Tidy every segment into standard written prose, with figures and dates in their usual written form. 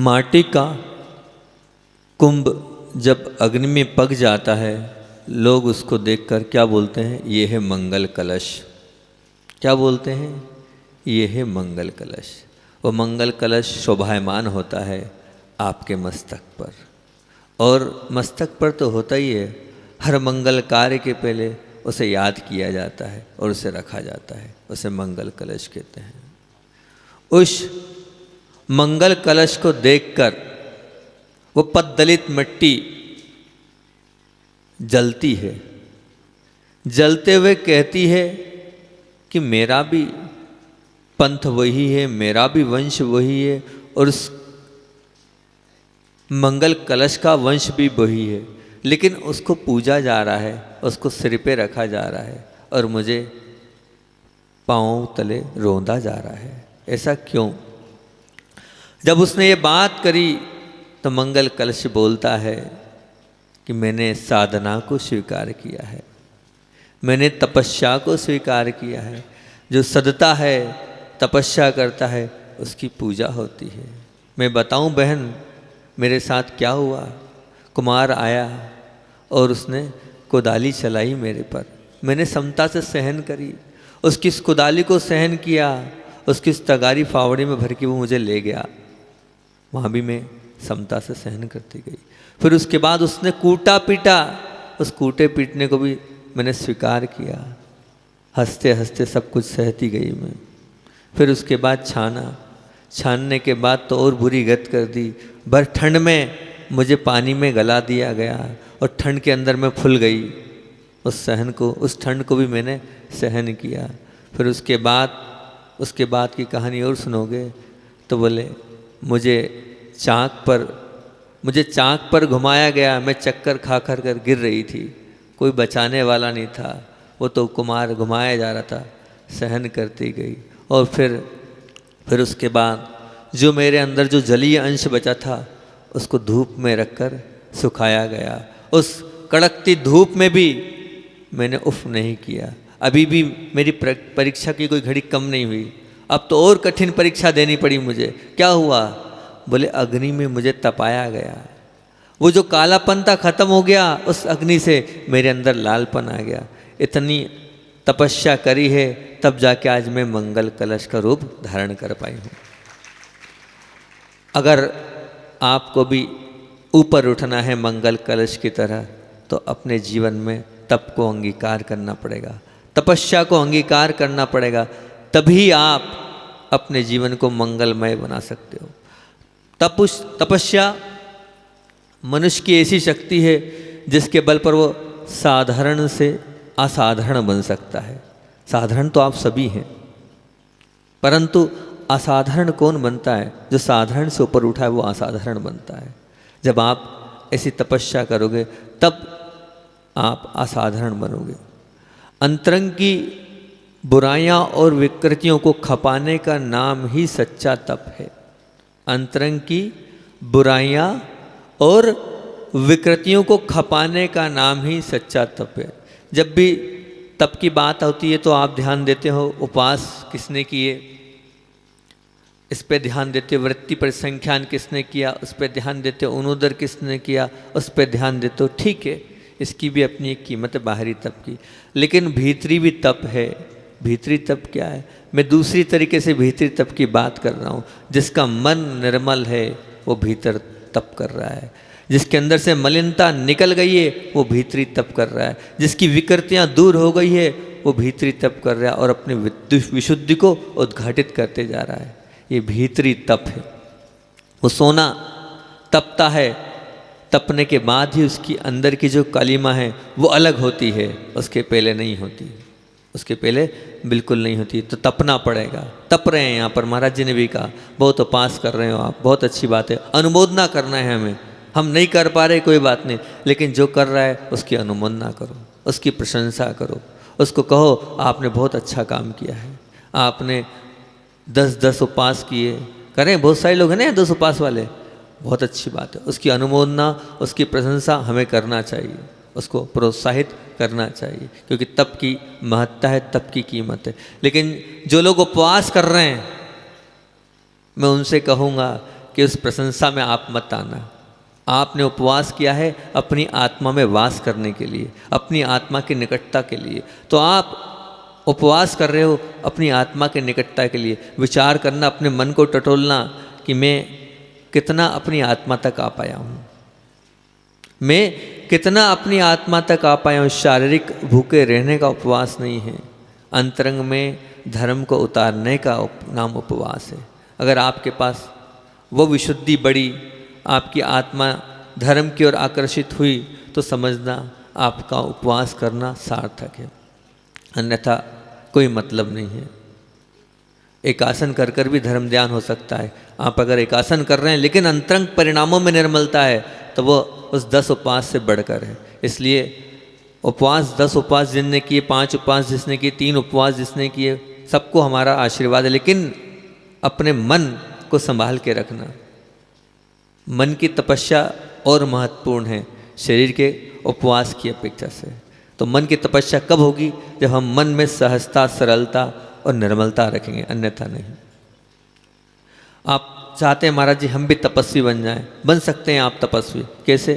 माटी का कुंभ जब अग्नि में पक जाता है, लोग उसको देखकर क्या बोलते हैं? ये है मंगल कलश। क्या बोलते हैं? ये है मंगल कलश। वो मंगल कलश शोभायमान होता है आपके मस्तक पर, और मस्तक पर तो होता ही है। हर मंगल कार्य के पहले उसे याद किया जाता है और उसे रखा जाता है, उसे मंगल कलश कहते हैं। उस मंगल कलश को देखकर वो पद्दलित मिट्टी जलती है, जलते हुए कहती है कि मेरा भी पंथ वही है, मेरा भी वंश वही है, और उस मंगल कलश का वंश भी वही है, लेकिन उसको पूजा जा रहा है, उसको सिर पे रखा जा रहा है, और मुझे पांव तले रोंदा जा रहा है। ऐसा क्यों? जब उसने ये बात करी तो मंगल कलश बोलता है कि मैंने साधना को स्वीकार किया है, मैंने तपस्या को स्वीकार किया है। जो सदता है, तपस्या करता है, उसकी पूजा होती है। मैं बताऊं बहन, मेरे साथ क्या हुआ? कुमार आया और उसने कुदाली चलाई मेरे पर, मैंने समता से सहन करी, उसकी इस कुदाली को सहन किया, उसकी इस तगारी फावड़ी में भर के वो मुझे ले गया, वहाँ भी मैं समता से सहन करती गई। फिर उसके बाद उसने कूटा पीटा, उस कूटे पीटने को भी मैंने स्वीकार किया, हंसते हंसते सब कुछ सहती गई मैं। फिर उसके बाद छानने के बाद तो और बुरी गत कर दी। भर ठंड में मुझे पानी में गला दिया गया और ठंड के अंदर मैं फूल गई। उस ठंड को भी मैंने सहन किया। फिर उसके बाद की कहानी और सुनोगे तो बोले मुझे चाक पर घुमाया गया, मैं चक्कर खा कर गिर रही थी, कोई बचाने वाला नहीं था, वो तो कुमार घुमाया जा रहा था, सहन करती गई। और फिर उसके बाद जो मेरे अंदर जो जलीय अंश बचा था उसको धूप में रखकर सुखाया गया। उस कड़कती धूप में भी मैंने उफ नहीं किया। अभी भी मेरी परीक्षा की कोई घड़ी कम नहीं हुई, अब तो और कठिन परीक्षा देनी पड़ी मुझे। क्या हुआ? बोले अग्नि में मुझे तपाया गया, वो जो कालापन था खत्म हो गया, उस अग्नि से मेरे अंदर लालपन आ गया। इतनी तपस्या करी है तब जाके आज मैं मंगल कलश का रूप धारण कर पाई हूँ। अगर आपको भी ऊपर उठना है मंगल कलश की तरह, तो अपने जीवन में तप को अंगीकार करना पड़ेगा, तपस्या को अंगीकार करना पड़ेगा, तभी आप अपने जीवन को मंगलमय बना सकते हो। तपस्या मनुष्य की ऐसी शक्ति है जिसके बल पर वो साधारण से असाधारण बन सकता है। साधारण तो आप सभी हैं, परंतु असाधारण कौन बनता है? जो साधारण से ऊपर उठा है वो असाधारण बनता है। जब आप ऐसी तपस्या करोगे तब आप असाधारण बनोगे। अंतरंग की बुराइयां और विकृतियों को खपाने का नाम ही सच्चा तप है। अंतरंग की बुराइयां और विकृतियों को खपाने का नाम ही सच्चा तप है। जब भी तप की बात होती है तो आप ध्यान देते हो उपवास किसने किए, इस पे ध्यान देते हो, वृत्ति परिसंख्यान किसने किया उस पे ध्यान देते हो, अणुदर किसने किया उस पे ध्यान देते हो। ठीक है, इसकी भी अपनी एक कीमत है बाहरी तप की, लेकिन भीतरी भी तप है। भीतरी तप क्या है? मैं दूसरी तरीके से भीतरी तप की बात कर रहा हूँ। जिसका मन निर्मल है वो भीतर तप कर रहा है, जिसके अंदर से मलिनता निकल गई है वो भीतरी तप कर रहा है, जिसकी विकृतियाँ दूर हो गई है वो भीतरी तप कर रहा है और अपनी विशुद्धि को उद्घाटित करते जा रहा है। ये भीतरी तप है। वो सोना तपता है, तपने के बाद ही उसकी अंदर की जो कालिमा है वो अलग होती है, उसके पहले नहीं होती, उसके पहले बिल्कुल नहीं होती। तो तपना पड़ेगा। तप रहे हैं यहाँ पर, महाराज जी ने भी कहा, बहुत उपास कर रहे हो आप, बहुत अच्छी बात है, अनुमोदना करना है हमें। हम नहीं कर पा रहे कोई बात नहीं, लेकिन जो कर रहा है उसकी अनुमोदना करो, उसकी प्रशंसा करो, उसको कहो आपने बहुत अच्छा काम किया है, आपने 10 उपास किए। करें, बहुत सारे लोग हैं ना 10 उपास वाले, बहुत अच्छी बात है। उसकी अनुमोदना, उसकी प्रशंसा हमें करना चाहिए, उसको प्रोत्साहित करना चाहिए, क्योंकि तप की महत्ता है, तप की कीमत है। लेकिन जो लोग उपवास कर रहे हैं, मैं उनसे कहूँगा कि उस प्रशंसा में आप मत आना। आपने उपवास किया है अपनी आत्मा में वास करने के लिए, अपनी आत्मा की निकटता के लिए। तो आप उपवास कर रहे हो अपनी आत्मा की निकटता के लिए। विचार करना, अपने मन को टटोलना कि मैं कितना अपनी आत्मा तक आ पाया हूँ, मैं कितना अपनी आत्मा तक आ पाया हूँ। शारीरिक भूखे रहने का उपवास नहीं है, अंतरंग में धर्म को उतारने का नाम उपवास है। अगर आपके पास वो विशुद्धि बढ़ी, आपकी आत्मा धर्म की ओर आकर्षित हुई, तो समझना आपका उपवास करना सार्थक है, अन्यथा कोई मतलब नहीं है। एक आसन कर कर भी धर्म ध्यान हो सकता है। आप अगर एक आसन कर रहे हैं लेकिन अंतरंग परिणामों में निर्मलता है, तो वो उस 10 उपवास से बढ़कर है। इसलिए उपवास, 10 उपवास जिसने किए, 5 उपवास जिसने किए, 3 उपवास जिसने किए, सबको हमारा आशीर्वाद है। लेकिन अपने मन को संभाल के रखना। मन की तपस्या और महत्वपूर्ण है शरीर के उपवास की अपेक्षा से। तो मन की तपस्या कब होगी? जब हम मन में सहजता, सरलता और निर्मलता रखेंगे, अन्यथा नहीं। आप चाहते हैं महाराज जी हम भी तपस्वी बन जाएं, बन सकते हैं आप तपस्वी। कैसे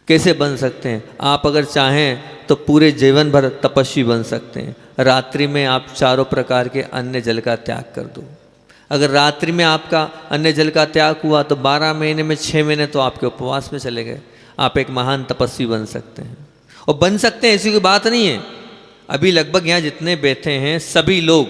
कैसे बन सकते हैं? आप अगर चाहें तो पूरे जीवन भर तपस्वी बन सकते हैं। रात्रि में आप चारों प्रकार के अन्न जल का त्याग कर दो। अगर रात्रि में आपका अन्न जल का त्याग हुआ तो 12 महीने में 6 महीने तो आपके उपवास में चले गए। आप एक महान तपस्वी बन सकते हैं, और बन सकते हैं, ऐसी कोई बात नहीं है। अभी लगभग यहाँ जितने बैठे हैं सभी लोग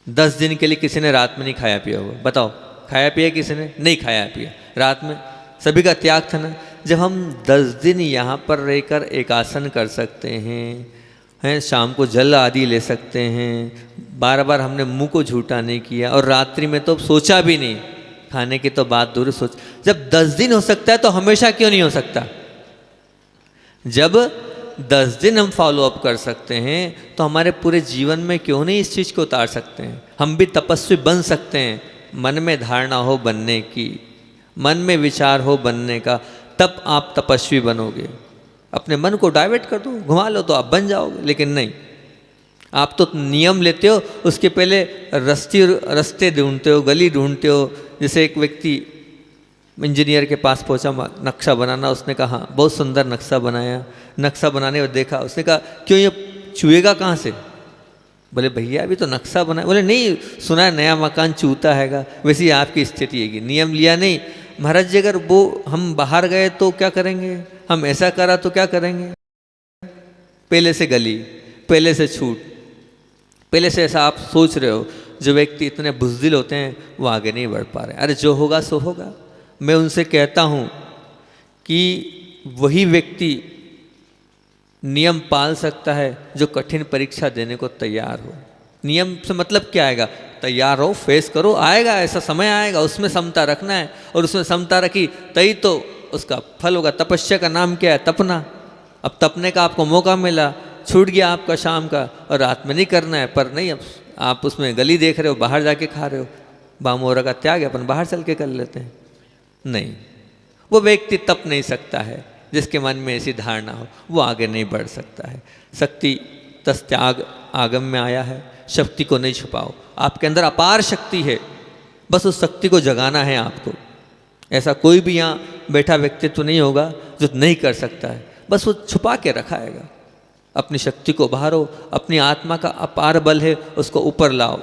10 दिन के लिए किसी ने रात में नहीं खाया पिया हुआ। बताओ, खाया पिया किसी ने? नहीं खाया पिया रात में, सभी का त्याग था ना। जब हम 10 दिन यहाँ पर रहकर एक आसन कर सकते हैं, शाम को जल आदि ले सकते हैं, बार बार हमने मुंह को झूठा नहीं किया, और रात्रि में तो सोचा भी नहीं, खाने की तो बात दूर सोच। जब 10 दिन हो सकता है तो हमेशा क्यों नहीं हो सकता? जब 10 दिन हम फॉलो अप कर सकते हैं तो हमारे पूरे जीवन में क्यों नहीं इस चीज़ को उतार सकते हैं? हम भी तपस्वी बन सकते हैं। मन में धारणा हो बनने की, मन में विचार हो बनने का, तब आप तपस्वी बनोगे। अपने मन को डाइवर्ट कर दो, घुमा लो तो आप बन जाओगे। लेकिन नहीं, आप तो नियम लेते हो, उसके पहले रास्ते ढूंढते हो, गली ढूंढते हो। जैसे एक व्यक्ति इंजीनियर के पास पहुंचा नक्शा बनाना, उसने कहा हाँ बहुत सुंदर नक्शा बनाया। नक्शा बनाने और देखा, उसने कहा क्यों ये चूहेगा कहाँ से? बोले भैया अभी तो नक्शा बनाया। बोले नहीं, सुना है नया मकान चूता हैगा। वैसे ही आपकी स्थिति है, नियम लिया नहीं। महाराज जी अगर वो हम बाहर गए तो क्या करेंगे? हम ऐसा करा तो क्या करेंगे? पहले से गली, पहले से छूट, पहले से ऐसा आप सोच रहे हो। जो व्यक्ति इतने बुज़दिल होते हैं वो आगे नहीं बढ़ पा रहे। अरे जो होगा सो होगा। मैं उनसे कहता हूँ कि वही व्यक्ति नियम पाल सकता है जो कठिन परीक्षा देने को तैयार हो। नियम से मतलब क्या आएगा? तैयार हो, फेस करो, आएगा ऐसा समय आएगा, उसमें समता रखना है। और उसमें समता रखी तभी तो उसका फल होगा। तपस्या का नाम क्या है? तपना। अब तपने का आपको मौका मिला, छूट गया आपका शाम का, और रात में नहीं करना है। पर नहीं, अब आप उसमें गली देख रहे हो, बाहर जाके खा रहे हो। बामोरा का त्याग है, अपन बाहर चल के कर लेते हैं। नहीं, वो व्यक्ति तप नहीं सकता है जिसके मन में ऐसी धारणा हो, वो आगे नहीं बढ़ सकता है। शक्ति तस त्याग आगम में आया है। शक्ति को नहीं छुपाओ, आपके अंदर अपार शक्ति है, बस उस शक्ति को जगाना है आपको। ऐसा कोई भी यहाँ बैठा व्यक्तित्व नहीं होगा जो नहीं कर सकता है, बस वो छुपा के रखाएगा। अपनी शक्ति को बाहरो, अपनी आत्मा का अपार बल है उसको ऊपर लाओ,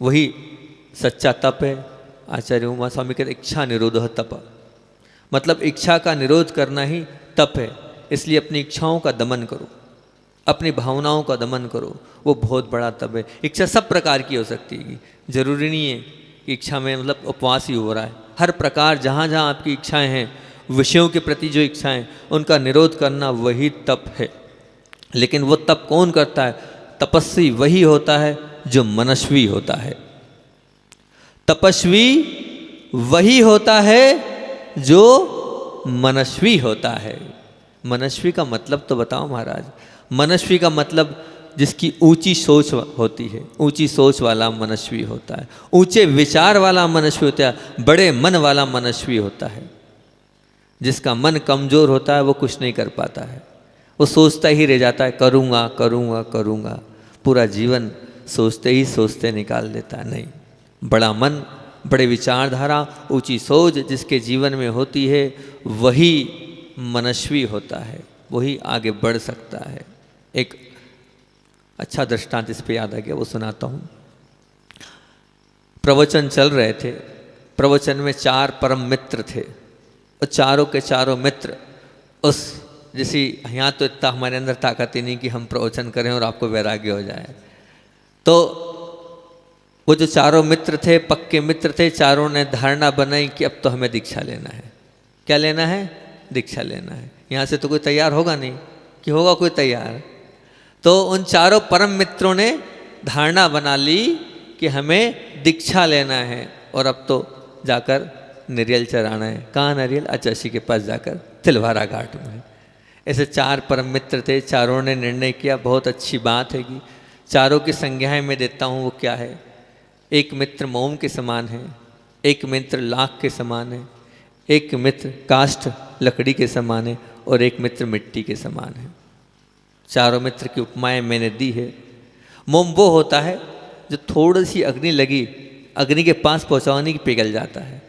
वही सच्चा तप है। आचार्य उमा स्वामी कहते इच्छा निरोध तप, मतलब इच्छा का निरोध करना ही तप है। इसलिए अपनी इच्छाओं का दमन करो, अपनी भावनाओं का दमन करो, वो बहुत बड़ा तप है। इच्छा सब प्रकार की हो सकती है, जरूरी नहीं है कि इच्छा में मतलब उपवास ही हो रहा है। हर प्रकार जहाँ जहाँ आपकी इच्छाएं हैं, विषयों के प्रति जो इच्छाएं, उनका निरोध करना वही तप है। लेकिन वो तप कौन करता है? तपस्वी वही होता है जो मनस्वी होता है। तपस्वी वही होता है जो मनस्वी होता है। मनस्वी का मतलब तो बताओ महाराज। मनस्वी का मतलब जिसकी ऊंची सोच होती है, ऊंची सोच वाला मनस्वी होता है, ऊंचे विचार वाला मनस्वी होता है, बड़े मन वाला मनस्वी होता है। जिसका मन कमज़ोर होता है वो कुछ नहीं कर पाता है, वो सोचता ही रह जाता है, करूँगा करूँगा करूँगा, पूरा जीवन सोचते ही सोचते निकाल देता है। नहीं, बड़ा मन बड़े विचारधारा, ऊंची सोच जिसके जीवन में होती है वही मनस्वी होता है, वही आगे बढ़ सकता है। एक अच्छा दृष्टांत इस पे याद आ गया, वो सुनाता हूँ। प्रवचन चल रहे थे, प्रवचन में 4 परम मित्र थे और चारों के चारों मित्र उस जैसी, यहाँ तो इतना हमारे अंदर ताकत ही नहीं कि हम प्रवचन करें और आपको वैराग्य हो जाए। तो वो जो चारों मित्र थे, पक्के मित्र थे, चारों ने धारणा बनाई कि अब तो हमें दीक्षा लेना है। क्या लेना है? दीक्षा लेना है। यहाँ से तो कोई तैयार होगा नहीं कि होगा कोई तैयार। तो उन चारों परम मित्रों ने धारणा बना ली कि हमें दीक्षा लेना है और अब तो जाकर नारियल चढ़ाना है। कहाँ नारियल? अचाशी के पास जाकर, तिलवारा घाट में। ऐसे 4 परम मित्र थे, चारों ने निर्णय किया, बहुत अच्छी बात है कि चारों की संज्ञाएं मैं देता हूँ। वो क्या है? एक मित्र मोम के समान है, एक मित्र लाख के समान है, एक मित्र काष्ठ लकड़ी के समान है और एक मित्र मिट्टी के समान है। चारों मित्र की उपमाएं मैंने दी है। मोम वो होता है जो थोड़ी सी अग्नि लगी, अग्नि के पास पहुंचाने की पिघल जाता है।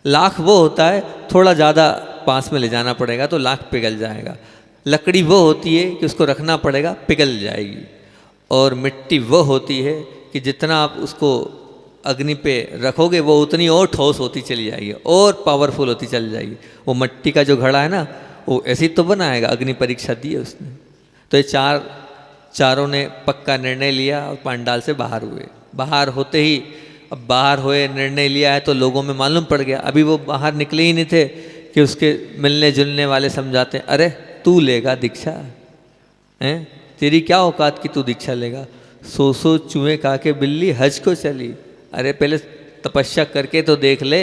लाख वो होता है थोड़ा ज़्यादा पास में ले जाना पड़ेगा तो लाख पिघल जाएगा। लकड़ी वो होती है कि उसको रखना पड़ेगा, पिघल जाएगी। और मिट्टी वो होती है कि जितना आप उसको अग्नि पे रखोगे वो उतनी और ठोस होती चली जाएगी और पावरफुल होती चली जाएगी। वो मिट्टी का जो घड़ा है ना, वो ऐसे ही तो बनाएगा, अग्नि परीक्षा दी है उसने। तो ये चारों ने पक्का निर्णय लिया और पंडाल से बाहर हुए। बाहर होते ही, अब बाहर हुए, निर्णय लिया है तो लोगों में मालूम पड़ गया। अभी वो बाहर निकले ही नहीं थे कि उसके मिलने जुलने वाले समझाते, अरे तू लेगा दीक्षा हैं? तेरी क्या औकात कि तू दीक्षा लेगा? 100 चूहे खा के बिल्ली हज को चली। अरे पहले तपस्या करके तो देख ले,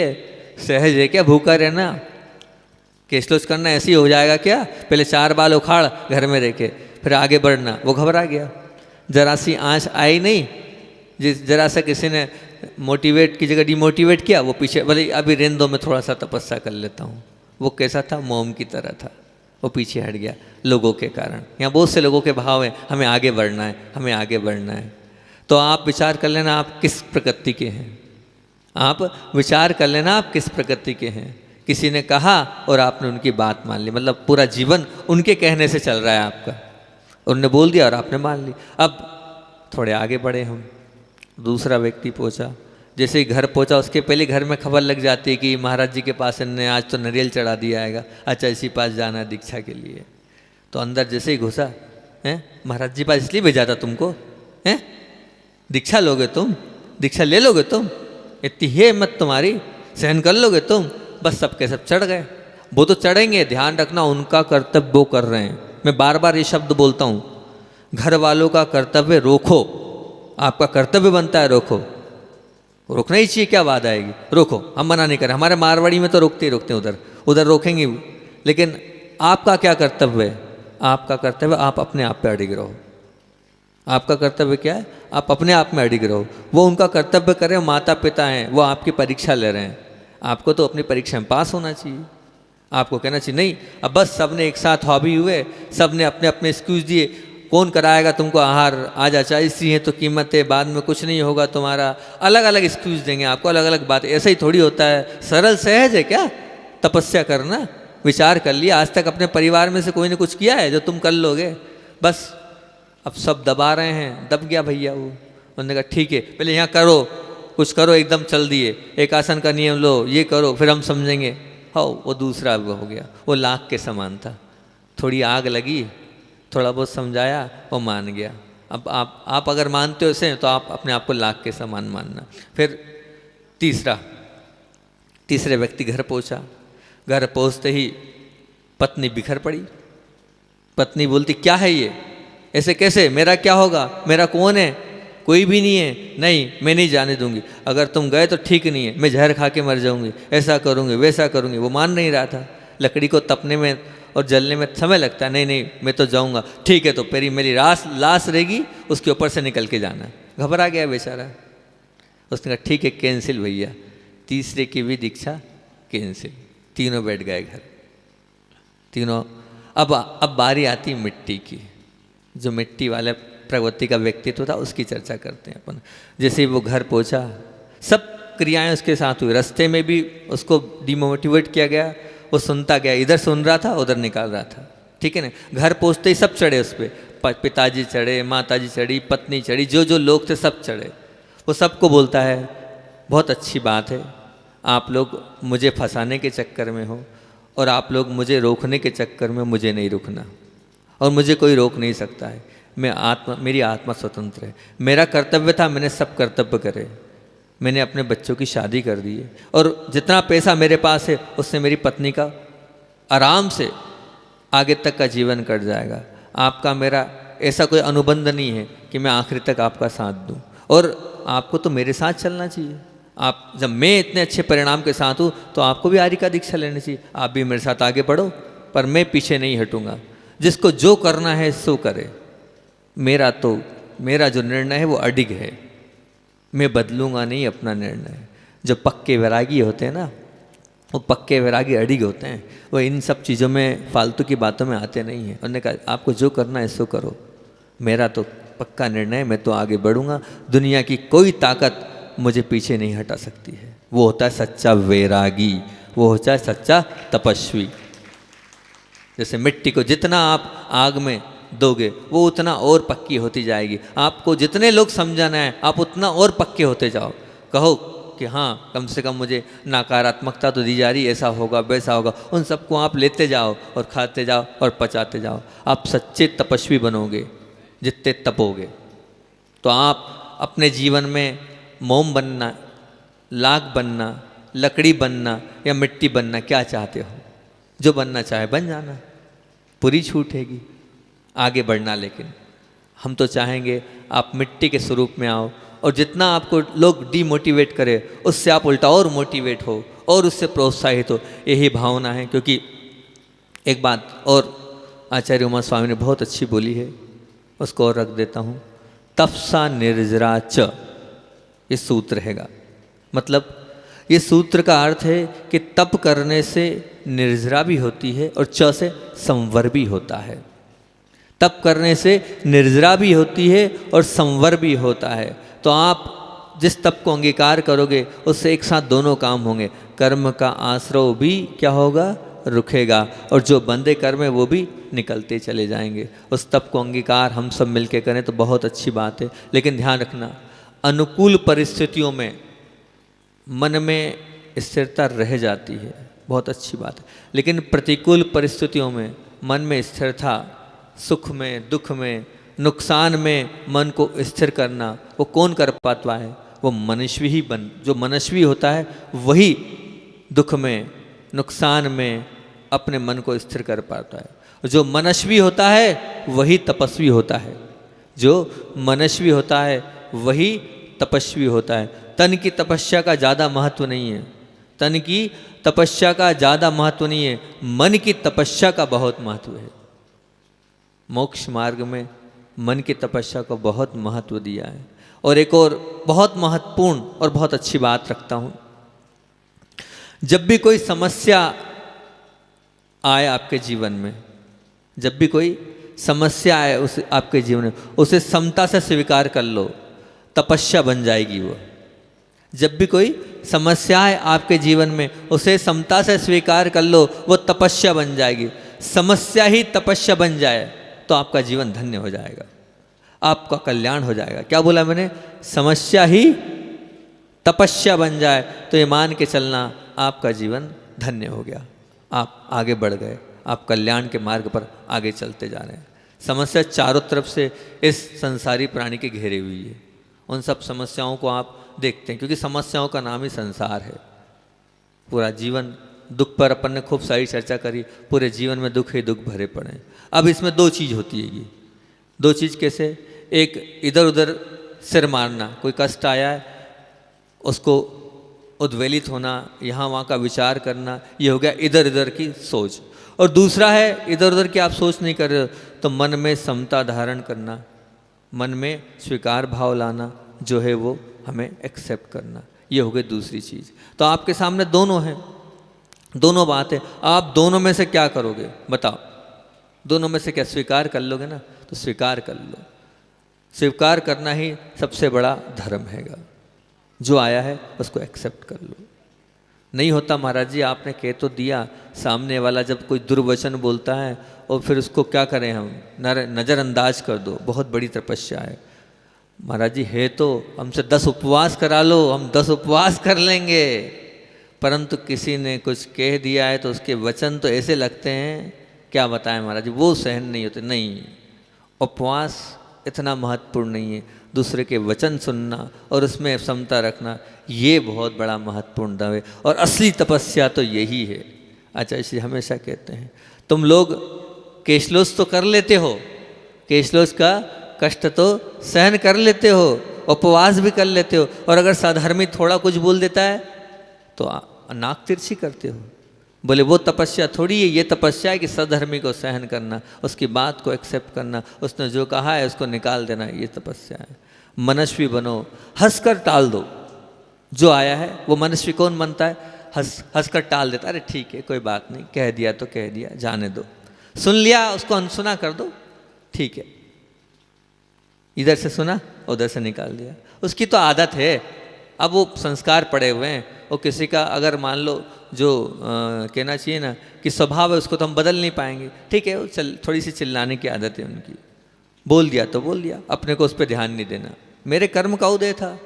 सहज है क्या भूखा रहना? केसलोच करना ऐसे ही हो जाएगा क्या? पहले 4 बाल उखाड़ घर में रह के फिर आगे बढ़ना। वो घबरा गया, जरा सी आँच आई नहीं, जिस जरा सा किसी ने मोटिवेट की जगह डिमोटिवेट किया, वो पीछे, बोले अभी रहने दो, मैं थोड़ा सा तपस्या कर लेता हूँ। वो कैसा था? मोम की तरह था। वो पीछे हट गया लोगों के कारण। यहाँ बहुत से लोगों के भाव हैं, हमें आगे बढ़ना है, हमें आगे बढ़ना है। तो आप विचार कर लेना आप किस प्रकृति के हैं। आप विचार कर लेना आप किस प्रकृति के हैं। किसी ने कहा और आपने उनकी बात मान ली, मतलब पूरा जीवन उनके कहने से चल रहा है आपका। उन्होंने बोल दिया और आपने मान ली। अब थोड़े आगे बढ़े हम, दूसरा व्यक्ति पहुंचा। जैसे ही घर पहुंचा उसके पहले घर में खबर लग जाती है कि महाराज जी के पास इन्होंने आज तो नारियल चढ़ा दिया आएगा, अच्छा इसी पास जाना है दीक्षा के लिए। तो अंदर जैसे ही घुसा, हैं महाराज जी पास इसलिए भेजा था तुमको, हैं दीक्षा लोगे तुम, दीक्षा ले लोगे तुम, इतनी ही हिम्मत तुम्हारी, सहन कर लोगे तुम? बस सबके सब चढ़ गए। वो तो चढ़ेंगे, ध्यान रखना उनका कर्तव्य वो कर रहे हैं। मैं बार बार ये शब्द बोलता हूँ, घर वालों का कर्तव्य रोको, आपका कर्तव्य बनता है रोको। रोकना ही चाहिए, क्या बात आएगी? रोको, हम मना नहीं करें। हमारे मारवाड़ी में तो रोकते ही रोकते हैं, उधर रोकेंगे। लेकिन आपका क्या कर्तव्य है? आपका कर्तव्य आप अपने आप पे अड़िग रहो। आपका कर्तव्य क्या है? आप अपने आप में अड़िग रहो। वो उनका कर्तव्य करें, माता पिता हैं, वो आपकी परीक्षा ले रहे हैं। आपको तो अपनी परीक्षा में पास होना चाहिए। आपको कहना चाहिए नहीं अब बस सबने एक साथ हॉबी हुए, सबने अपने अपने एक्सक्यूज़ दिए, कौन कराएगा तुमको आहार, आज अचाइसी है तो कीमत है, बाद में कुछ नहीं होगा तुम्हारा। अलग अलग एक्सक्यूज़ देंगे आपको, अलग अलग बात। ऐसा ही थोड़ी होता है। सरल सहज है क्या तपस्या करना? विचार कर लिया, आज तक अपने परिवार में से कोई ने कुछ किया है जो तुम कर लोगे? बस अब सब दबा रहे हैं, दब गया भैया वो। उन्होंने कहा ठीक है पहले यहाँ करो, कुछ करो, एकदम चल दिए, एक आसन का नियम लो, ये करो, फिर हम समझेंगे। हाँ वो दूसरा हो गया, वो लाख के समान था। थोड़ी आग लगी, थोड़ा बहुत समझाया, वो मान गया। अब आप अगर मानते हो इसे तो आप अपने आप को लाख के समान मानना। फिर तीसरे व्यक्ति घर पहुंचा। घर पहुंचते ही पत्नी बिखर पड़ी। पत्नी बोलती क्या है ये, ऐसे कैसे, मेरा क्या होगा, मेरा कौन है? कोई भी नहीं है। नहीं मैं नहीं जाने दूंगी, अगर तुम गए तो ठीक नहीं है, मैं जहर खा के मर जाऊंगी, ऐसा करूंगी वैसा करूंगी। वो मान नहीं रहा था। लकड़ी को तपने में और जलने में समय लगता है। नहीं नहीं मैं तो जाऊंगा। ठीक है तो मेरी लाश रहेगी, उसके ऊपर से निकल के जाना। घबरा गया बेचारा। उसने कहा ठीक है कैंसिल भैया। तीसरे की भी दीक्षा कैंसिल। तीनों बैठ गए घर, तीनों। अब बारी आती मिट्टी की। जो मिट्टी वाले प्रवृत्ति का व्यक्तित्व था उसकी चर्चा करते हैं अपन। जैसे ही वो घर पहुंचा, सब क्रियाएं उसके साथ हुई। रास्ते में भी उसको डिमोटिवेट किया गया, वो सुनता गया, इधर सुन रहा था उधर निकाल रहा था, ठीक है ना। घर पहुंचते ही सब चढ़े उस पर, पिताजी चढ़े, माताजी चढ़ी, पत्नी चढ़ी, जो जो लोग थे सब चढ़े। वो सबको बोलता है बहुत अच्छी बात है, आप लोग मुझे फंसाने के चक्कर में हो और आप लोग मुझे रोकने के चक्कर में, मुझे नहीं रुकना और मुझे कोई रोक नहीं सकता है। मेरी आत्मा स्वतंत्र है। मेरा कर्तव्य था, मैंने सब कर्तव्य करे। मैंने अपने बच्चों की शादी कर दी है और जितना पैसा मेरे पास है उससे मेरी पत्नी का आराम से आगे तक का जीवन कट जाएगा। आपका मेरा ऐसा कोई अनुबंध नहीं है कि मैं आखिर तक आपका साथ दूं, और आपको तो मेरे साथ चलना चाहिए। आप जब मैं इतने अच्छे परिणाम के साथ हूँ तो आपको भी आर्य का दीक्षा लेनी चाहिए। आप भी मेरे साथ आगे बढ़ो, पर मैं पीछे नहीं हटूंगा। जिसको जो करना है सो करे। मेरा जो निर्णय है वो अडिग है, मैं बदलूंगा नहीं अपना निर्णय। जो पक्के वैरागी होते हैं ना, वो पक्के वैरागी अडिग होते हैं, वो इन सब चीज़ों में फालतू की बातों में आते नहीं हैं। उन्होंने कहा आपको जो करना है सो करो, मेरा तो पक्का निर्णय है, मैं तो आगे बढ़ूंगा। दुनिया की कोई ताकत मुझे पीछे नहीं हटा सकती है। वो होता है सच्चा वैरागी, वो होता है सच्चा तपस्वी। जैसे मिट्टी को जितना आप आग में दोगे वो उतना और पक्की होती जाएगी। आपको जितने लोग समझाना है आप उतना और पक्के होते जाओ। कहो कि हाँ कम से कम मुझे नकारात्मकता तो दी जा रही, ऐसा होगा वैसा होगा, उन सबको आप लेते जाओ और खाते जाओ और पचाते जाओ। आप सच्चे तपस्वी बनोगे जितने तपोगे। तो आप अपने जीवन में मोम बनना, लाख बनना, लकड़ी बनना या मिट्टी बनना क्या चाहते हो? जो बनना चाहे बन जाना, पूरी छूट हैगी आगे बढ़ना। लेकिन हम तो चाहेंगे आप मिट्टी के स्वरूप में आओ, और जितना आपको लोग डीमोटिवेट करे उससे आप उल्टा और मोटिवेट हो और उससे प्रोत्साहित हो। यही भावना है। क्योंकि एक बात और आचार्य उमा स्वामी ने बहुत अच्छी बोली है, उसको और रख देता हूँ। तपसा निर्जरा च, ये सूत्र हैगा। मतलब ये सूत्र का अर्थ है कि तप करने से निर्जरा भी होती है और च से संवर भी होता है। तप करने से निर्जरा भी होती है और संवर भी होता है। तो आप जिस तप को अंगीकार करोगे उससे एक साथ दोनों काम होंगे। कर्म का आश्रव भी क्या होगा? रुकेगा, और जो बंदे कर्म है वो भी निकलते चले जाएंगे। उस तप को अंगीकार हम सब मिलके करें तो बहुत अच्छी बात है। लेकिन ध्यान रखना, अनुकूल परिस्थितियों में मन में स्थिरता रह जाती है, बहुत अच्छी बात है। लेकिन प्रतिकूल परिस्थितियों में मन में स्थिरता, सुख में, दुख में, नुकसान में मन को स्थिर करना वो कौन कर पाता है? वो मनस्वी ही जो मनस्वी होता है वही दुख में, नुकसान में अपने मन को स्थिर कर पाता है। जो मनस्वी होता है वही तपस्वी होता है। जो मनस्वी होता है वही तपस्वी होता है। तन की तपस्या का ज़्यादा महत्व नहीं है, तन की तपस्या का ज़्यादा महत्व नहीं है, मन की तपस्या का बहुत महत्व है। मोक्ष मार्ग में मन की तपस्या को बहुत महत्व दिया है। और एक और बहुत महत्वपूर्ण और बहुत अच्छी बात रखता हूँ, जब भी कोई समस्या आए आपके जीवन में, जब भी कोई समस्या आए उस आपके जीवन में, उसे समता से स्वीकार कर लो, तपस्या बन जाएगी वो। जब भी कोई समस्या है आपके जीवन में उसे समता से स्वीकार कर लो, वो तपस्या बन जाएगी। समस्या ही तपस्या बन जाए तो आपका जीवन धन्य हो जाएगा, आपका कल्याण हो जाएगा। क्या बोला मैंने? समस्या ही तपस्या बन जाए तो ये मान के चलना आपका जीवन धन्य हो गया, आप आगे बढ़ गए, आप कल्याण के मार्ग पर आगे चलते जा रहे हैं। समस्या चारों तरफ से इस संसारी प्राणी के घेरे हुई है। उन सब समस्याओं को आप देखते हैं, क्योंकि समस्याओं का नाम ही संसार है। पूरा जीवन दुख पर अपन ने खूब सारी चर्चा करी, पूरे जीवन में दुख ही दुख भरे पड़े। अब इसमें दो चीज़ होती है, दो चीज़ कैसे? एक इधर उधर सिर मारना, कोई कष्ट आया है उसको उद्वेलित होना, यहाँ वहाँ का विचार करना, ये हो गया इधर उधर की सोच। और दूसरा है इधर उधर की आप सोच नहीं कर रहे हो तो मन में समता धारण करना, मन में स्वीकार भाव लाना, जो है वो हमें एक्सेप्ट करना, ये हो गई दूसरी चीज़। तो आपके सामने दोनों हैं, दोनों बात है। आप दोनों में से क्या करोगे बताओ? दोनों में से क्या स्वीकार कर लोगे ना? तो स्वीकार कर लो। स्वीकार करना ही सबसे बड़ा धर्म हैगा। जो आया है उसको एक्सेप्ट कर लो। नहीं होता महाराज जी, आपने कह तो दिया, सामने वाला जब कोई दुर्वचन बोलता है और फिर उसको क्या करें हम, नज़रअंदाज कर दो, बहुत बड़ी तपस्या है। महाराज जी है तो हमसे 10 उपवास करा लो, हम 10 उपवास कर लेंगे, परंतु किसी ने कुछ कह दिया है तो उसके वचन तो ऐसे लगते हैं, क्या बताएं महाराज जी, वो सहन नहीं होते। नहीं, उपवास इतना महत्वपूर्ण नहीं है, दूसरे के वचन सुनना और उसमें समता रखना, ये बहुत बड़ा महत्वपूर्ण दव है, और असली तपस्या तो यही है। अच्छा, इसलिए हमेशा कहते हैं तुम लोग केशलोच तो कर लेते हो, केशलोच का कष्ट तो सहन कर लेते हो, उपवास भी कर लेते हो, और अगर साधर्मी थोड़ा कुछ बोल देता है तो नाक तिरछी करते हो। बोले वो तपस्या थोड़ी है, ये तपस्या है कि सधर्मी को सहन करना, उसकी बात को एक्सेप्ट करना, उसने जो कहा है उसको निकाल देना, ये तपस्या है। मनस्वी बनो, हंसकर टाल दो, जो आया है वो मनस्वी कौन बनता है, हंसकर टाल देता, अरे ठीक है कोई बात नहीं, कह दिया तो कह दिया, जाने दो, सुन लिया उसको अनसुना कर दो, ठीक है, इधर से सुना उधर से निकाल दिया, उसकी तो आदत है, अब वो संस्कार पड़े हुए हैं। और किसी का अगर मान लो जो कहना चाहिए ना कि स्वभाव है, उसको तो हम बदल नहीं पाएंगे, ठीक है, वो थोड़ी सी चिल्लाने की आदत है उनकी, बोल दिया तो बोल दिया, अपने को उस पर ध्यान नहीं देना। मेरे कर्म का उदय था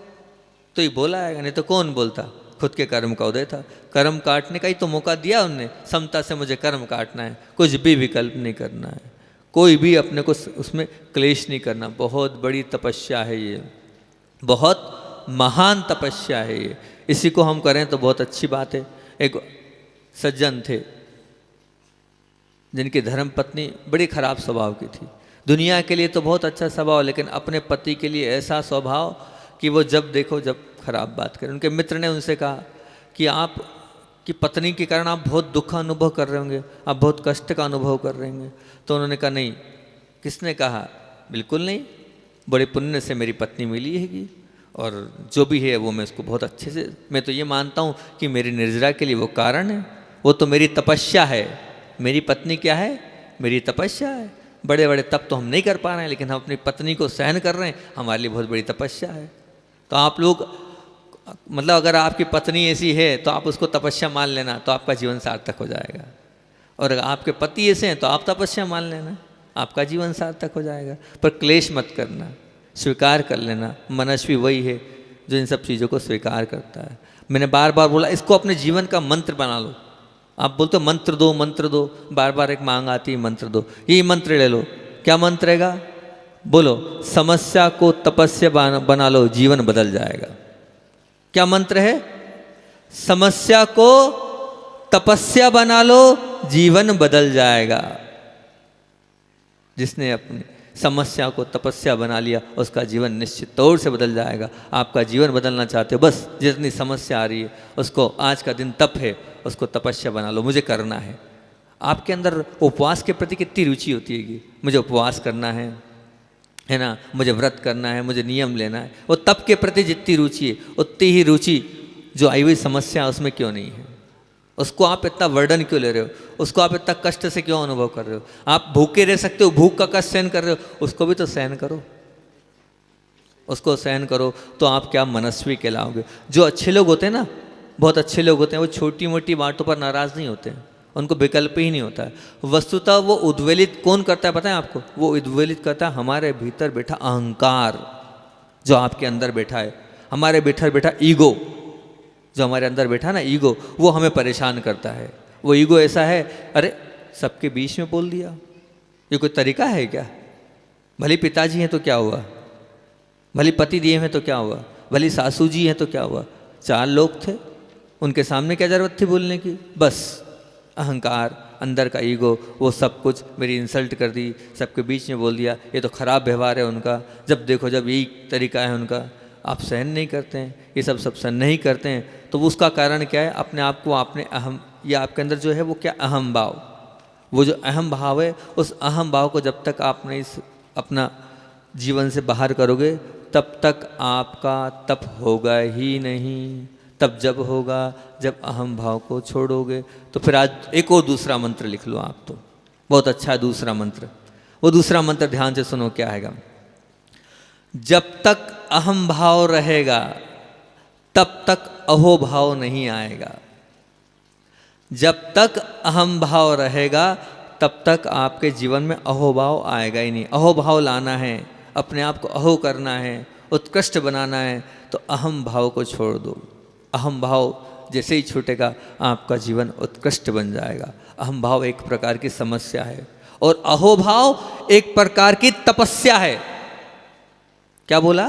तो ये बोला आएगा, नहीं तो कौन बोलता, खुद के कर्म का उदय था, कर्म काटने का ही तो मौका दिया उनने, समता से मुझे कर्म काटना है, कुछ भी विकल्प नहीं करना है, कोई भी अपने को उसमें क्लेश नहीं करना। बहुत बड़ी तपस्या है ये, बहुत महान तपस्या है ये, इसी को हम करें तो बहुत अच्छी बात है। एक सज्जन थे जिनकी धर्म पत्नी बड़ी खराब स्वभाव की थी, दुनिया के लिए तो बहुत अच्छा स्वभाव, लेकिन अपने पति के लिए ऐसा स्वभाव कि वो जब देखो जब खराब बात करें। उनके मित्र ने उनसे कहा कि आप की पत्नी के कारण आप बहुत दुख अनुभव कर रहे होंगे, आप बहुत कष्ट का अनुभव कर रहे होंगे। तो उन्होंने कहा नहीं। किसने कहा? बिल्कुल नहीं, बड़े पुण्य से मेरी पत्नी मिली हैगी, और जो भी है वो मैं उसको बहुत अच्छे से, मैं तो ये मानता हूँ कि मेरी निर्जरा के लिए वो कारण है, वो तो मेरी तपस्या है। मेरी पत्नी क्या है? मेरी तपस्या है। बड़े बड़े तप तो हम नहीं कर पा रहे हैं, लेकिन हम अपनी पत्नी को सहन कर रहे हैं, हमारे लिए बहुत बड़ी तपस्या है। तो आप लोग मतलब अगर आपकी पत्नी ऐसी है तो आप उसको तपस्या मान लेना, तो आपका जीवन सार्थक हो जाएगा। और अगर आपके पति ऐसे हैं तो आप तपस्या मान लेना, आपका जीवन सार्थक हो जाएगा। पर क्लेश मत करना, स्वीकार कर लेना। मनस्वी वही है जो इन सब चीज़ों को स्वीकार करता है। मैंने बार बार बोला इसको अपने जीवन का मंत्र बना लो। आप बोलते हो मंत्र दो मंत्र दो, बार बार एक मांग आती है मंत्र दो, यही मंत्र ले लो। क्या मंत्र रहेगा? बोलो, समस्या को तपस्या बना लो, जीवन बदल जाएगा। क्या मंत्र है? समस्या को तपस्या बना लो, जीवन बदल जाएगा। जिसने अपनी समस्या को तपस्या बना लिया उसका जीवन निश्चित तौर से बदल जाएगा। आपका जीवन बदलना चाहते हो, बस जितनी समस्या आ रही है उसको, आज का दिन तप है, उसको तपस्या बना लो, मुझे करना है। आपके अंदर उपवास के प्रति कितनी रुचि होती है कि मुझे उपवास करना है ना, मुझे व्रत करना है, मुझे नियम लेना है। वो तप के प्रति जितनी रुचि है उतनी ही रुचि जो आई हुई समस्या उसमें क्यों नहीं है? उसको आप इतना वर्डन क्यों ले रहे हो? उसको आप इतना कष्ट से क्यों अनुभव कर रहे हो? आप भूखे रह सकते हो, भूख का कष्ट सहन कर रहे हो, उसको भी तो सहन करो, उसको सहन करो, तो आप क्या मनस्वी कहलाओगे। जो अच्छे लोग होते हैं ना, बहुत अच्छे लोग होते हैं, वो छोटी मोटी बातों पर नाराज़ नहीं होते हैं, उनको विकल्प ही नहीं होता है। वस्तुतः वो उद्वेलित कौन करता है पता है आपको? वो उद्वेलित करता है हमारे भीतर बैठा अहंकार, जो आपके अंदर बैठा है, हमारे भीतर बैठा ईगो, जो हमारे अंदर बैठा ना ईगो, वो हमें परेशान करता है। वो ईगो ऐसा है, अरे सबके बीच में बोल दिया, ये कोई तरीका है क्या? भले पिताजी हैं तो क्या हुआ, भले पति दिए हैं तो क्या हुआ, भले सासू जी हैं तो क्या हुआ, 4 लोग थे, उनके सामने क्या जरूरत थी बोलने की? बस अहंकार, अंदर का ईगो, वो सब कुछ मेरी इंसल्ट कर दी, सबके बीच में बोल दिया। ये तो खराब व्यवहार है उनका, जब देखो जब यही तरीका है उनका। आप सहन नहीं करते हैं, ये सब सहन नहीं करते हैं, तो वो उसका कारण क्या है? अपने आप को आपने अहम, या आपके अंदर जो है वो क्या अहम भाव, वो जो अहम भाव है, उस अहम भाव को जब तक आपने इस अपना जीवन से बाहर करोगे तब तक आपका तप होगा ही नहीं। तब जब होगा जब अहम भाव को छोड़ोगे। तो फिर आज एक और दूसरा मंत्र लिख लो आप, तो बहुत अच्छा है दूसरा मंत्र। वो दूसरा मंत्र ध्यान से सुनो, क्या आएगा? जब तक अहम भाव रहेगा तब तक अहोभाव नहीं आएगा। जब तक अहम भाव रहेगा तब तक आपके जीवन में अहोभाव आएगा ही नहीं। अहोभाव लाना है, अपने आप को अहो करना है, उत्कृष्ट बनाना है, तो अहम भाव को छोड़ दो। अहम भाव जैसे ही छूटेगा आपका जीवन उत्कृष्ट बन जाएगा। अहम भाव एक प्रकार की समस्या है और अहोभाव एक प्रकार की तपस्या है। क्या बोला?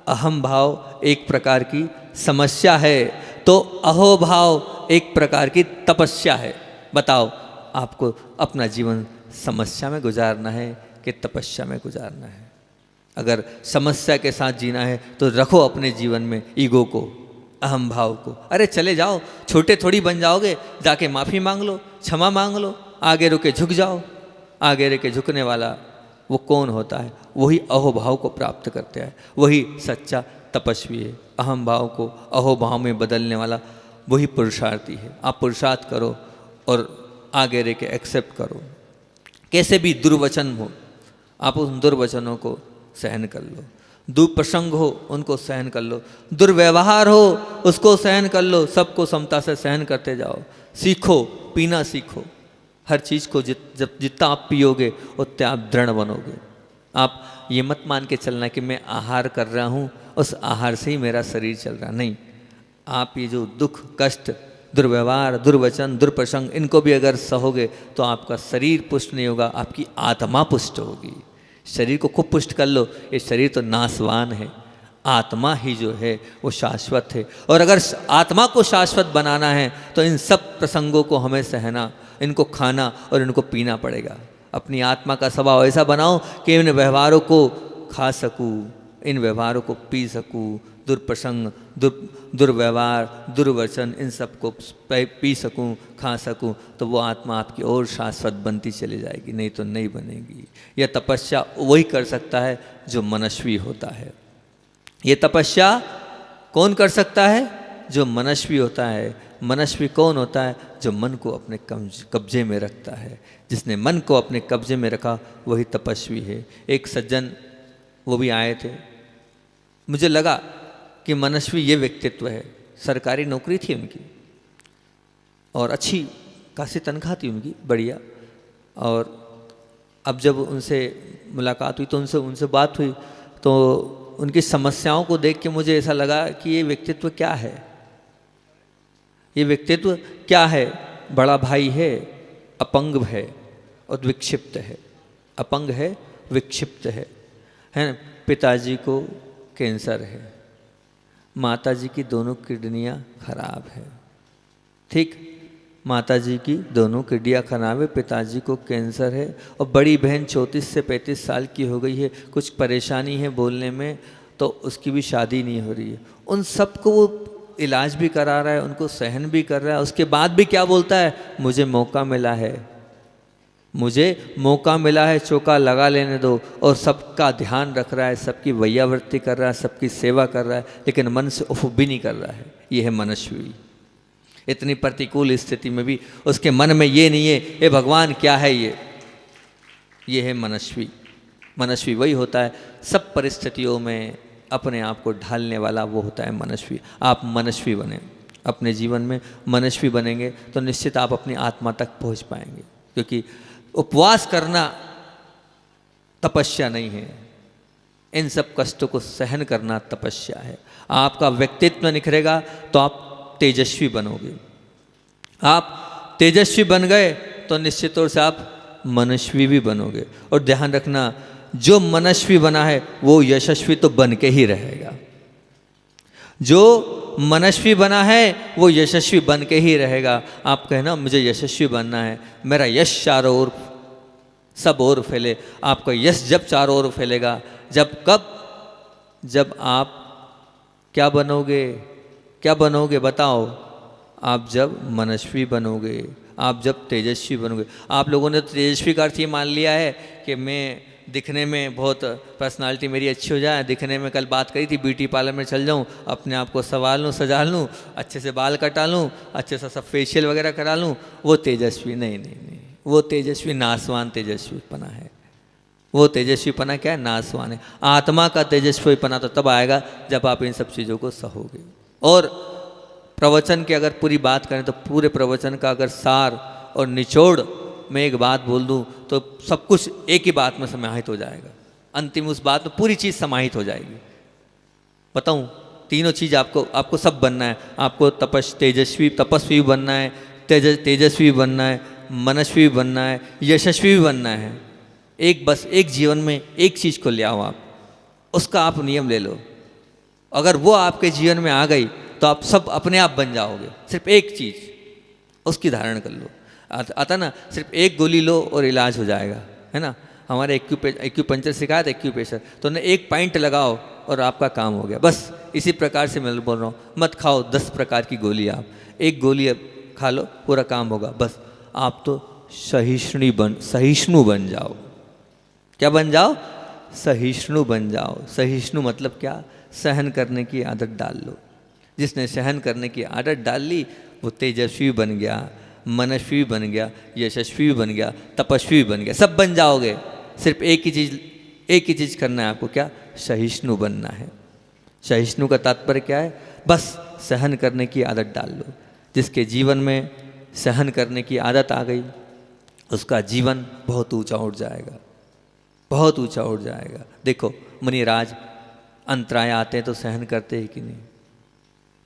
अहम भाव एक प्रकार की समस्या है तो अहोभाव एक प्रकार की तपस्या है। बताओ, आपको अपना जीवन समस्या में गुजारना है कि तपस्या में गुजारना है? अगर समस्या के साथ जीना है तो रखो अपने जीवन में ईगो को, अहम भाव को। अरे चले जाओ, छोटे थोड़ी बन जाओगे, जाके माफ़ी मांग लो, क्षमा मांग लो, आगे रुके झुक जाओ। आगे रुके झुकने वाला वो कौन होता है? वही अहोभाव को प्राप्त करता है, वही सच्चा तपस्वी है। अहम भाव को अहोभाव में बदलने वाला वही पुरुषार्थी है। आप पुरुषार्थ करो और आगे रह के एक्सेप्ट करो। कैसे भी दुर्वचन हो, आप उन दुर्वचनों को सहन कर लो। दुप्रसंग हो, उनको सहन कर लो। दुर्व्यवहार हो, उसको सहन कर लो। सबको समता से सहन करते जाओ। सीखो, पीना सीखो। हर चीज़ को जितना आप पियोगे उतने आप दृढ़ बनोगे। आप ये मत मान के चलना कि मैं आहार कर रहा हूँ, उस आहार से ही मेरा शरीर चल रहा। नहीं, आप ये जो दुख, कष्ट, दुर्व्यवहार, दुर्वचन, दुर्प्रसंग, इनको भी अगर सहोगे तो आपका शरीर पुष्ट नहीं होगा, आपकी आत्मा पुष्ट होगी। शरीर को खूब पुष्ट कर लो, ये शरीर तो नाशवान है। आत्मा ही जो है वो शाश्वत है। और अगर आत्मा को शाश्वत बनाना है तो इन सब प्रसंगों को हमें सहना, इनको खाना और इनको पीना पड़ेगा। अपनी आत्मा का स्वभाव ऐसा बनाओ कि इन व्यवहारों को खा सकूँ, इन व्यवहारों को पी सकूँ। दुर्प्रसंग, दुर्व्यवहार, दुर्वचन, इन सब को पी सकूं, खा सकूं, तो वो आत्मा आपकी और शाश्वत बनती चली जाएगी, नहीं तो नहीं बनेगी। यह तपस्या वही कर सकता है जो मनस्वी होता है। ये तपस्या कौन कर सकता है? जो मनस्वी होता है। मनस्वी कौन होता है? जो मन को अपने कब्जे में रखता है। जिसने मन को अपने कब्जे में रखा वही तपस्वी है। एक सज्जन वो भी आए थे, मुझे लगा कि मनस्वी ये व्यक्तित्व है। सरकारी नौकरी थी उनकी और अच्छी खासी तनख्वाह थी उनकी, बढ़िया। और अब जब उनसे मुलाकात हुई तो उनसे बात हुई तो उनकी समस्याओं को देख के मुझे ऐसा लगा कि ये व्यक्तित्व क्या है? ये व्यक्तित्व क्या है? बड़ा भाई है, अपंग है और विक्षिप्त है। अपंग है, विक्षिप्त है ना? पिताजी को कैंसर है, माताजी की दोनों किडनियाँ खराब है। ठीक, माताजी की दोनों किडनियाँ खराब है, पिताजी को कैंसर है और बड़ी बहन 34 से 35 साल की हो गई है, कुछ परेशानी है बोलने में, तो उसकी भी शादी नहीं हो रही है। उन सबको वो इलाज भी करा रहा है, उनको सहन भी कर रहा है। उसके बाद भी क्या बोलता है? मुझे मौका मिला है, मुझे मौका मिला है, चौका लगा लेने दो। और सबका ध्यान रख रहा है, सबकी वैयावृत्ति कर रहा है, सबकी सेवा कर रहा है, लेकिन मन से उफ भी नहीं कर रहा है। ये है मनस्वी। इतनी प्रतिकूल स्थिति में भी उसके मन में ये नहीं है ए भगवान क्या है ये है मनस्वी। मनस्वी वही होता है सब परिस्थितियों में अपने आप को ढालने वाला, वो होता है मनस्वी। आप मनस्वी बने, अपने जीवन में मनस्वी बनेंगे तो निश्चित आप अपनी आत्मा तक पहुँच पाएंगे। क्योंकि उपवास करना तपस्या नहीं है, इन सब कष्टों को सहन करना तपस्या है। आपका व्यक्तित्व निखरेगा तो आप तेजस्वी बनोगे। आप तेजस्वी बन गए तो निश्चित तौर से आप मनस्वी भी बनोगे। और ध्यान रखना, जो मनस्वी बना है वो यशस्वी तो बन के ही रहेगा। जो मनस्वी बना है वो यशस्वी बन के ही रहेगा। आप कहना मुझे यशस्वी बनना है, मेरा यश चारों ओर सब ओर फैले। आपका यश जब चारों ओर फैलेगा, जब आप क्या बनोगे बताओ? आप जब मनस्वी बनोगे, आप जब तेजस्वी बनोगे। आप लोगों ने तो तेजस्वी का अर्थ ये मान लिया है कि मैं दिखने में बहुत पर्सनालिटी मेरी अच्छी हो जाए, दिखने में, कल बात करी थी ब्यूटी पार्लर में चल जाऊं, अपने आप को संवार लूँ, सजा लूँ, अच्छे से बाल कटा लूँ, अच्छे से सब फेशियल वगैरह करा लूँ, वो तेजस्वी नहीं। वो तेजस्वी नासवान तेजस्वीपना है। वो तेजस्वीपना क्या है? नासवान है। आत्मा का तेजस्वीपना तो तब आएगा जब आप इन सब चीज़ों को सहोगे। और प्रवचन की अगर पूरी बात करें तो पूरे प्रवचन का अगर सार और निचोड़ में एक बात बोल दूं तो सब कुछ एक ही बात में समाहित हो जाएगा। अंतिम उस बात में पूरी चीज़ समाहित हो जाएगी। बताऊं, तीनों चीज़ आपको सब बनना है। आपको तपस्वी बनना है, तेजस्वी बनना है, मनस्वी बनना है, यशस्वी भी बनना है। बस एक जीवन में एक चीज़ को ले आओ आप, उसका आप नियम ले लो। अगर वो आपके जीवन में आ गई तो आप सब अपने आप बन जाओगे। सिर्फ एक चीज़ उसकी धारण कर लो। आता ना, सिर्फ एक गोली लो और इलाज हो जाएगा, है ना। हमारे एक्यूपंचर सिखाया था, एक्यूप्रेशर, तो उन्हें एक पॉइंट लगाओ और आपका काम हो गया। बस इसी प्रकार से मैं बोल रहा हूँ, मत खाओ 10 प्रकार की गोली, आप एक गोली अब खा लो, पूरा काम होगा। बस आप तो सहिष्णु बन जाओ। क्या बन जाओ? सहिष्णु बन जाओ। सहिष्णु मतलब क्या? सहन करने की आदत डाल लो। जिसने सहन करने की आदत डाल ली वो तेजस्वी बन गया, मनस्वी बन गया, यशस्वी बन गया, तपस्वी बन गया, सब बन जाओगे। सिर्फ एक ही चीज़ करना है आपको, क्या? सहिष्णु बनना है। सहिष्णु का तात्पर्य क्या है? बस सहन करने की आदत डाल लो। जिसके जीवन में सहन करने की आदत आ गई उसका जीवन बहुत ऊंचा उठ जाएगा, बहुत ऊंचा उठ जाएगा। देखो मुनिराज अंतराय आते हैं तो सहन करते हैं कि नहीं?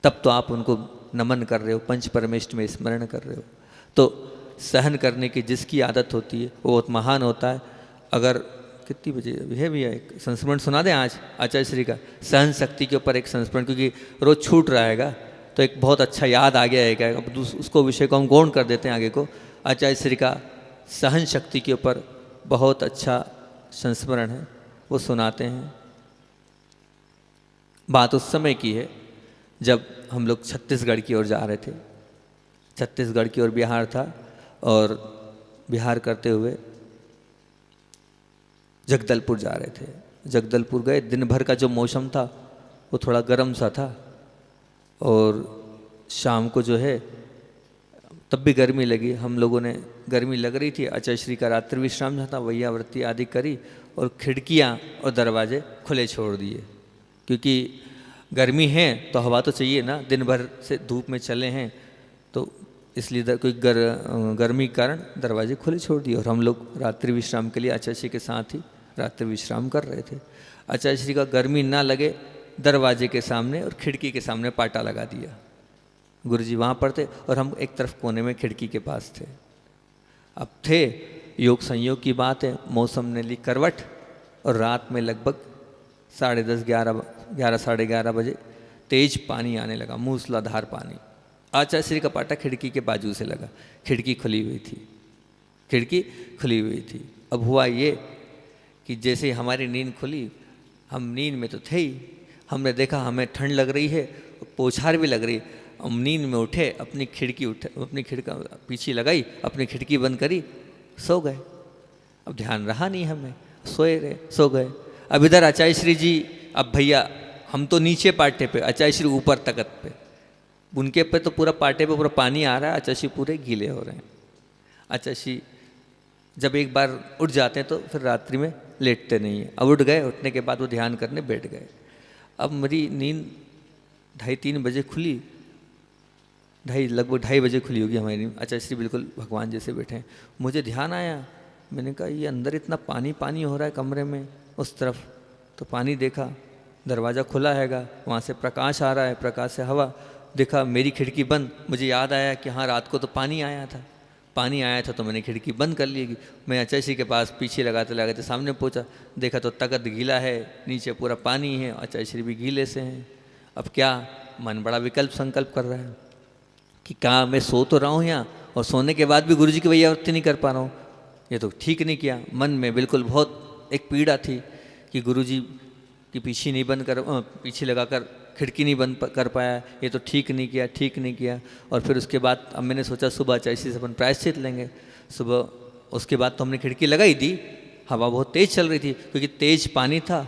तब तो आप उनको नमन कर रहे हो, पंच परमेष्ठ में स्मरण कर रहे हो। तो सहन करने की जिसकी आदत होती है वो बहुत महान होता है। अगर कितनी बजे है भैया, एक संस्मरण सुना दें आज आचार्य श्री का, सहन शक्ति के ऊपर एक संस्मरण, क्योंकि रोज छूट रहेगा तो एक बहुत अच्छा याद आ गया है क्या, अब उसको विषय को हम गौण कर देते हैं आगे को। आचार्य श्री का सहन शक्ति के ऊपर बहुत अच्छा संस्मरण है, वो सुनाते हैं। बात उस समय की है जब हम लोग छत्तीसगढ़ की ओर जा रहे थे। छत्तीसगढ़ की ओर बिहार था और बिहार करते हुए जगदलपुर जा रहे थे। जगदलपुर गए, दिन भर का जो मौसम था वो थोड़ा गर्म सा था और शाम को जो है तब भी गर्मी लगी। हम लोगों ने, गर्मी लग रही थी, आचार्य श्री का रात्रि विश्राम था, वैयावृत्ति आदि करी और खिड़कियाँ और दरवाजे खुले छोड़ दिए, क्योंकि गर्मी है तो हवा तो चाहिए ना, दिन भर से धूप में चले हैं तो इसलिए कोई गर्मी के कारण दरवाजे खुले छोड़ दिए। और हम लोग रात्रि विश्राम के लिए आचार्य श्री के साथ ही रात्रि विश्राम कर रहे थे। आचार्य श्री का गर्मी ना लगे दरवाजे के सामने और खिड़की के सामने पाटा लगा दिया। गुरुजी वहाँ पर थे और हम एक तरफ कोने में खिड़की के पास थे। अब थे, योग संयोग की बात है, मौसम ने ली करवट और रात में लगभग 10:30 11 साढ़े 11 बजे तेज पानी आने लगा, मूसलाधार पानी। आचार्य श्री का पाटा खिड़की के बाजू से लगा, खिड़की खुली हुई थी, खिड़की खुली हुई थी। अब हुआ ये कि जैसे हमारी नींद खुली, हम नींद में तो थे ही, हमने देखा हमें ठंड लग रही है, पोछार भी लग रही। हम नींद में उठे, अपनी खिड़की पीछे लगाई, अपनी खिड़की बंद करी, सो गए। अब ध्यान रहा नहीं हमें, सोए रहे, सो गए। अब इधर आचार्य श्री जी, अब भैया हम तो नीचे पाटे पे, आचार्य श्री ऊपर तकत पे, उनके पे तो पूरा पाटे पे पूरा पानी आ रहा है, आचार्य श्री पूरे गीले हो रहे हैं। आचार्य श्री जब एक बार उठ जाते हैं तो फिर रात्रि में लेटते नहीं हैं। अब उठ गए, उठने के बाद वो ध्यान करने बैठ गए। अब मेरी नींद 2:30-3 बजे खुली, लगभग 2:30 बजे खुली होगी हमारी नींद। आचार्य श्री बिल्कुल भगवान जैसे बैठे हैं। मुझे ध्यान आया, मैंने कहा ये अंदर इतना पानी पानी हो रहा है कमरे में, उस तरफ तो पानी देखा, दरवाज़ा खुला हैगा, वहाँ से प्रकाश आ रहा है, प्रकाश से हवा, देखा मेरी खिड़की बंद। मुझे याद आया कि हाँ रात को तो पानी आया था, पानी आया था तो मैंने खिड़की बंद कर ली। मैं आचार्य श्री के पास पीछे लगाते लगाते सामने पहुंचा, देखा तो तख्त गीला है, नीचे पूरा पानी है, आचार्य श्री भी गीले से हैं। अब क्या, मन बड़ा विकल्प संकल्प कर रहा है कि क्या मैं सो तो रहा हूँ यहाँ और सोने के बाद भी गुरुजी की वैयावृत्ति नहीं कर पा रहा हूँ, ये तो ठीक नहीं किया। मन में बिल्कुल बहुत एक पीड़ा थी कि गुरुजी की पीछे लगाकर खिड़की नहीं बंद कर पाया, ये तो ठीक नहीं किया, ठीक नहीं किया। और फिर उसके बाद अब मैंने सोचा सुबह आचार्य श्री से अपन प्रायश्चित लेंगे। सुबह उसके बाद तो हमने खिड़की लगाई दी, हवा बहुत तेज़ चल रही थी क्योंकि तेज़ पानी था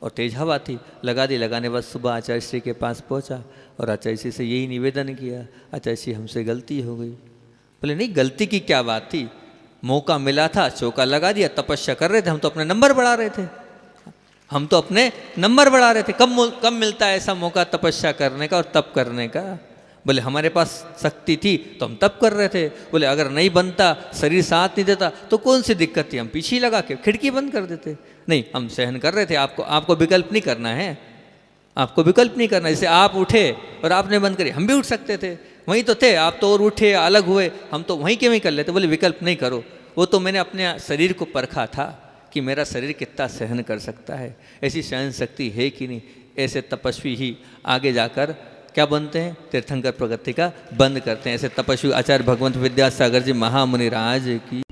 और तेज़ हवा थी, लगा दी। लगाने बाद सुबह आचार्य श्री के पास पहुंचा और आचार्य श्री से यही निवेदन किया, आचार्य श्री हमसे गलती हो गई। बोले नहीं, गलती की क्या बात थी, मौका मिला था, चौका लगा दिया, तपस्या कर रहे थे हम, तो अपने नंबर बढ़ा रहे थे, हम तो अपने नंबर बढ़ा रहे थे। कब मिलता है ऐसा मौका तपस्या करने का और तप करने का। बोले हमारे पास शक्ति थी तो हम तप कर रहे थे। बोले अगर नहीं बनता, शरीर साथ नहीं देता तो कौन सी दिक्कत थी, हम पीछे लगा के खिड़की बंद कर देते। नहीं, हम सहन कर रहे थे। आपको विकल्प नहीं करना है, आपको विकल्प नहीं करना। जैसे आप उठे और आपने बंद करी, हम भी उठ सकते थे, वहीं तो थे। आप तो और उठे, अलग हुए, हम तो वहीं के वहीं कर लेते। बोले विकल्प नहीं करो। वो तो मैंने अपने शरीर को परखा था कि मेरा शरीर कितना सहन कर सकता है, ऐसी सहन शक्ति है कि नहीं। ऐसे तपस्वी ही आगे जाकर क्या बनते हैं, तीर्थंकर प्रगति का बंद करते हैं। ऐसे तपस्वी आचार्य भगवंत विद्यासागर जी महामुनि राज की।